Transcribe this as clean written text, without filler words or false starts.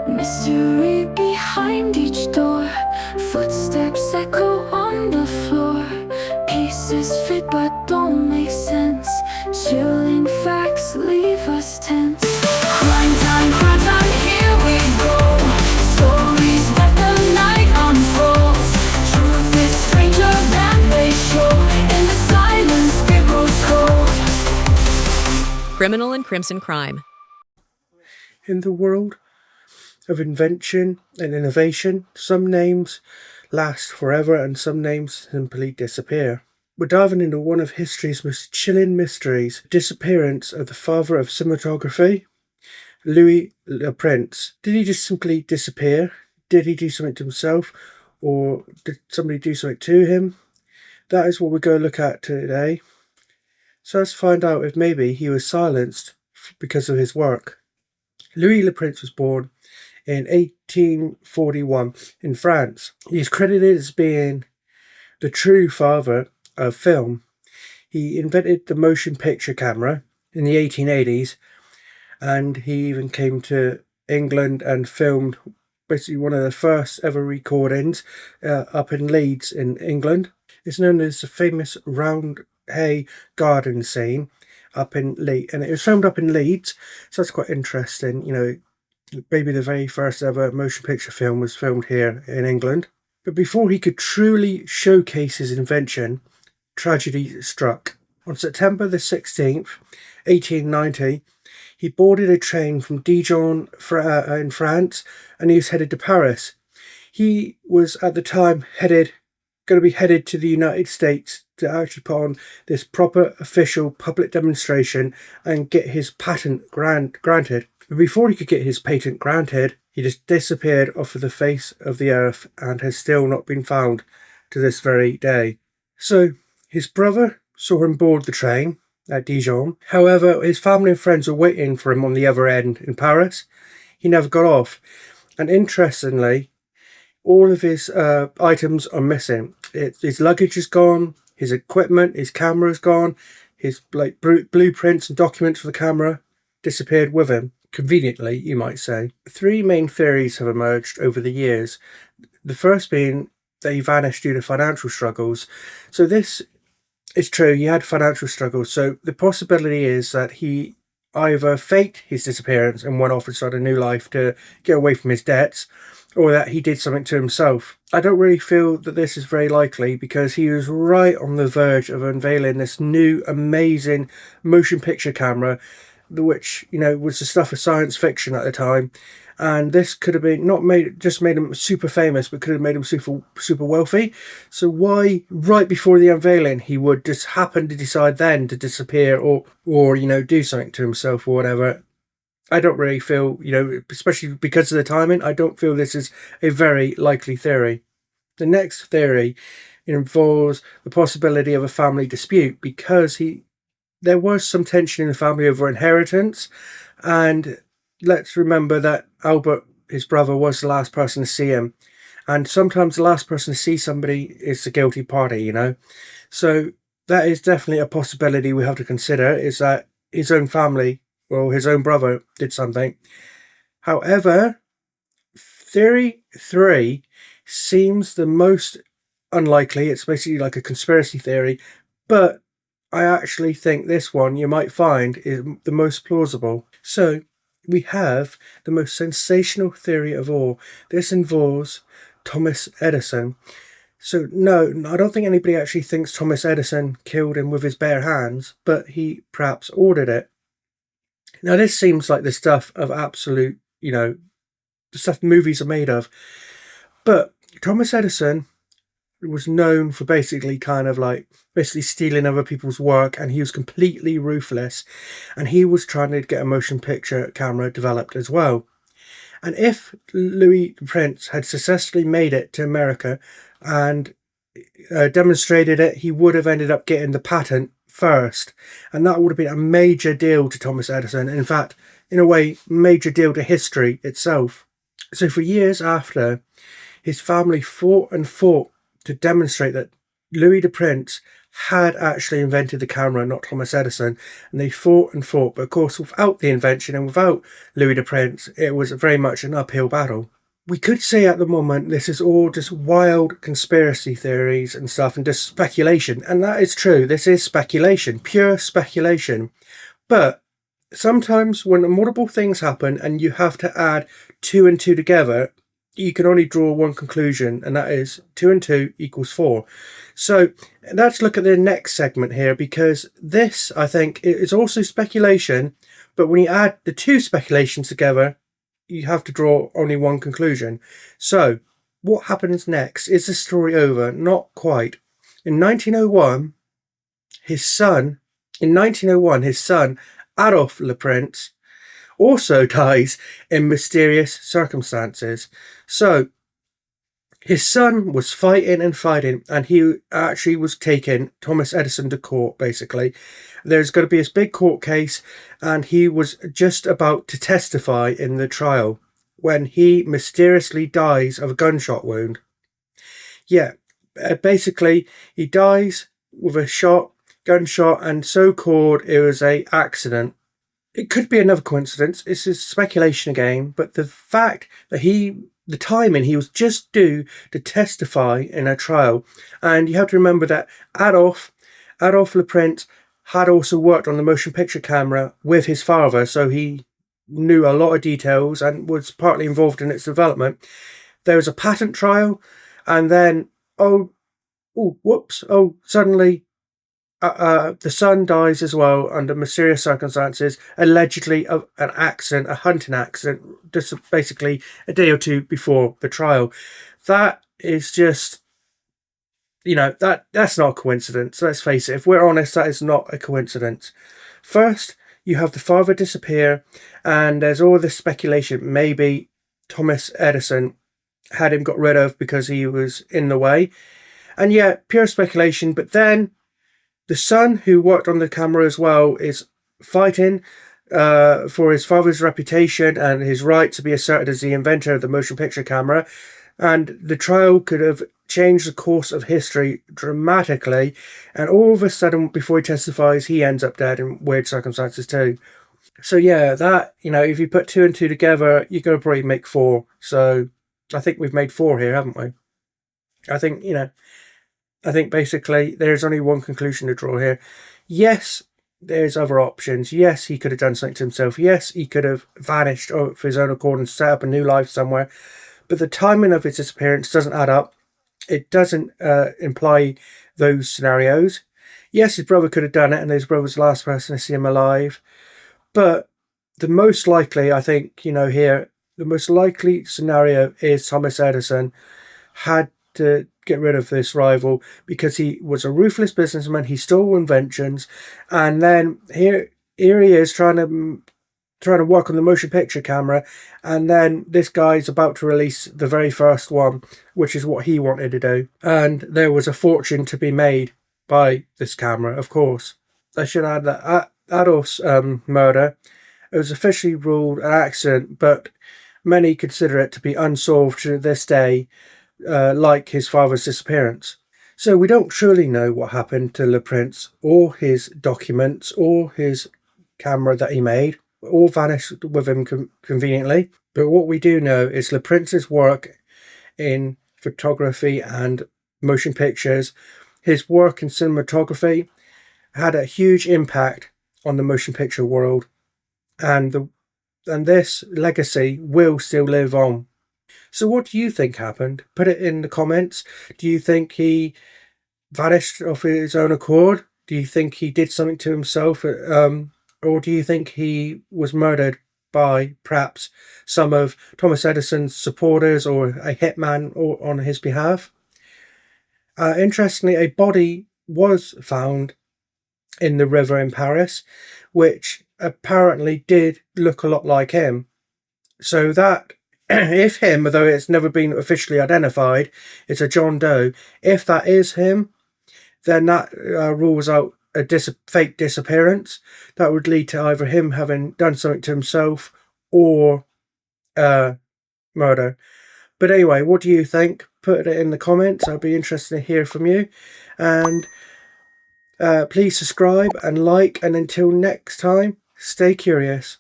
Mystery behind each door, footsteps echo on the floor. Pieces fit but don't make sense, chilling facts leave us tense. Crime time, here we go. Stories that the night unfolds. Truth is stranger than they show. In the silence it grows cold. Criminal and Crimson Crime. In the world of invention and innovation, some names last forever and some names simply disappear. We're diving into one of history's most chilling mysteries, the disappearance of the father of cinematography, Louis Le Prince. Did he just simply disappear? Did he do something to himself? Or did somebody do something to him? That is what we're going to look at today. So let's find out if maybe he was silenced because of his work. Louis Le Prince was born in 1841 in France. He is credited as being the true father of film. He invented the motion picture camera in the 1880s, and he even came to England and filmed basically one of the first ever recordings up in Leeds in England. It's known as the famous Round Hay Garden scene up in Leeds, and it was filmed up in Leeds, so that's quite interesting. You know, maybe the very first ever motion picture film was filmed here in England. But before he could truly showcase his invention, tragedy struck. On September the 16th, 1890, he boarded a train from Dijon in France, and he was headed to Paris. He was at the time going to be headed to the United States to actually put on this proper official public demonstration and get his patent granted. But before he could get his patent granted, he just disappeared off of the face of the earth and has still not been found to this very day. So his brother saw him board the train at Dijon. However, his family and friends were waiting for him on the other end in Paris. He never got off. And interestingly, all of his items are missing. His luggage is gone, his equipment, his camera is gone, his blueprints and documents for the camera disappeared with him. Conveniently, you might say. Three main theories have emerged over the years. The first being that he vanished due to financial struggles. So this is true, he had financial struggles. So the possibility is that he either faked his disappearance and went off and started a new life to get away from his debts, or that he did something to himself. I don't really feel that this is very likely, because he was right on the verge of unveiling this new amazing motion picture camera, which, you know, was the stuff of science fiction at the time. And this could have been just made him super famous, but could have made him super wealthy. So why, right before the unveiling, he would just happen to decide then to disappear or you know, do something to himself or whatever? I don't really feel, you know, especially because of the timing, I don't feel this is a very likely theory. The next theory involves the possibility of a family dispute, because there was some tension in the family over inheritance, and let's remember that Albert, his brother, was the last person to see him, and sometimes the last person to see somebody is the guilty party, you know. So that is definitely a possibility we have to consider, is that his own family, well, his own brother, did something. However, theory 3 seems the most unlikely. It's basically like a conspiracy theory, but I actually think this one you might find is the most plausible. So we have the most sensational theory of all. This involves Thomas Edison. So no, I don't think anybody actually thinks Thomas Edison killed him with his bare hands, but he perhaps ordered it. Now this seems like the stuff of absolute, you know, the stuff movies are made of. But Thomas Edison was known for basically stealing other people's work, and he was completely ruthless, and he was trying to get a motion picture camera developed as well. And if Louis Le Prince had successfully made it to America and demonstrated it, he would have ended up getting the patent first, and that would have been a major deal to Thomas Edison. In fact, in a way, major deal to history itself. So for years after, his family fought and fought to demonstrate that Louis Le Prince had actually invented the camera, not Thomas Edison. And they fought and fought. But of course, without the invention and without Louis the Prince, it was very much an uphill battle. We could say at the moment this is all just wild conspiracy theories and stuff and just speculation. And that is true. This is speculation, pure speculation. But sometimes when multiple things happen and you have to add 2 and 2 together, you can only draw one conclusion, and that is 2 and 2 equals 4. So let's look at the next segment here, because this, I think, is also speculation, but when you add the 2 speculations together, you have to draw only one conclusion. So what happens next? Is the story over? Not quite. In 1901, his son, Adolf Le Prince, also dies in mysterious circumstances. So his son was fighting, and he actually was taking Thomas Edison to court, basically. There's going to be this big court case, and he was just about to testify in the trial when he mysteriously dies of a gunshot wound. Yeah, basically, he dies with a gunshot, and so-called it was a accident. It could be another coincidence. This is speculation again, but the fact that the timing, he was just due to testify in a trial. And you have to remember that Adolf Le Prince had also worked on the motion picture camera with his father, so he knew a lot of details and was partly involved in its development. There was a patent trial, and then, suddenly the son dies as well under mysterious circumstances, allegedly of an accident, a hunting accident, just basically a day or 2 before the trial. That is just, that's not a coincidence. Let's face it. If we're honest, that is not a coincidence. First, you have the father disappear, and there's all this speculation. Maybe Thomas Edison had him got rid of because he was in the way. And yet, pure speculation. But then the son, who worked on the camera as well, is fighting for his father's reputation and his right to be asserted as the inventor of the motion picture camera. And the trial could have changed the course of history dramatically. And all of a sudden, before he testifies, he ends up dead in weird circumstances too. So yeah, that, if you put 2 and 2 together, you're going to probably make 4. So I think we've made 4 here, haven't we? I think basically there's only one conclusion to draw here. Yes, there's other options. Yes, he could have done something to himself. Yes, he could have vanished of his own accord and set up a new life somewhere. But the timing of his disappearance doesn't add up. It doesn't imply those scenarios. Yes, his brother could have done it, and his brother was the last person to see him alive. But the most likely, I think, here, the most likely scenario is Thomas Edison had to get rid of this rival because he was a ruthless businessman. He stole inventions, and then here he is trying to work on the motion picture camera, and then this guy's about to release the very first one, which is what he wanted to do, and there was a fortune to be made by this camera. Of course, I should add that Adolf's murder, it was officially ruled an accident, but many consider it to be unsolved to this day, like his father's disappearance. So we don't truly know what happened to Le Prince, or his documents, or his camera that he made. All vanished with him conveniently. But what we do know is Le Prince's work in photography and motion pictures, his work in cinematography, had a huge impact on the motion picture world, and this legacy will still live on. So what do you think happened? Put it in the comments. Do you think he vanished of his own accord? Do you think he did something to himself? Or do you think he was murdered by perhaps some of Thomas Edison's supporters or a hitman on his behalf? Interestingly, a body was found in the river in Paris, which apparently did look a lot like him. So that, if him, although it's never been officially identified, it's a John Doe. If that is him, then that rules out a fake disappearance. That would lead to either him having done something to himself or murder. But anyway, what do you think? Put it in the comments. I'd be interested to hear from you. And Please subscribe and like, and until next time, stay curious.